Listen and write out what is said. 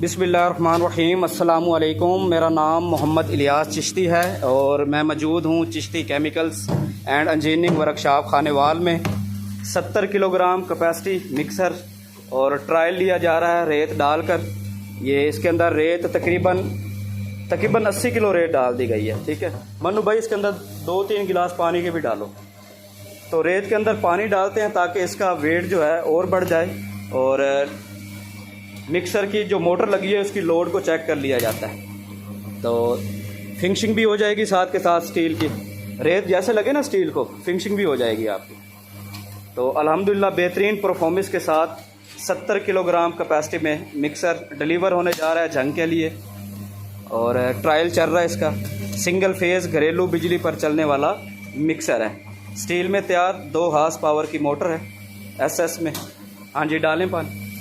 बिस्मिल्लाहिर्रहमानिर्रहीम। अस्सलामु अलैकुम। मेरा नाम मोहम्मद इलियास चिश्ती है और मैं मौजूद हूँ Chishti chemicals and engineering workshop Khanewal में। 70 किलोग्राम कैपेसिटी मिक्सर और ट्रायल लिया जा रहा है रेत डालकर। ये इसके अंदर रेत तकरीबन 80 किलो रेत डाल दी गई है। ठीक है मनु भाई, इसके अंदर 2-3 गिलास पानी के भी डालो। तो रेत के अंदर पानी डालते हैं ताकि इसका वेट जो है और बढ़ जाए और मिक्सर की जो मोटर लगी है उसकी लोड को चेक कर लिया जाता है। तो फिनिशिंग भी हो जाएगी, साथ के साथ स्टील की रेत जैसे लगे ना स्टील को, फिनिशिंग भी हो जाएगी आपकी। तो अल्हम्दुलिल्लाह बेहतरीन परफॉर्मेंस के साथ 70 किलोग्राम कैपेसिटी में मिक्सर डिलीवर होने जा रहा है जंग के लिए और ट्रायल चल रहा है इसका। सिंगल फेज़ घरेलू बिजली पर चलने वाला मिक्सर है, स्टील में तैयार, 2 हॉर्स पावर की मोटर है, एसएस में। हाँ जी, डालें पानी।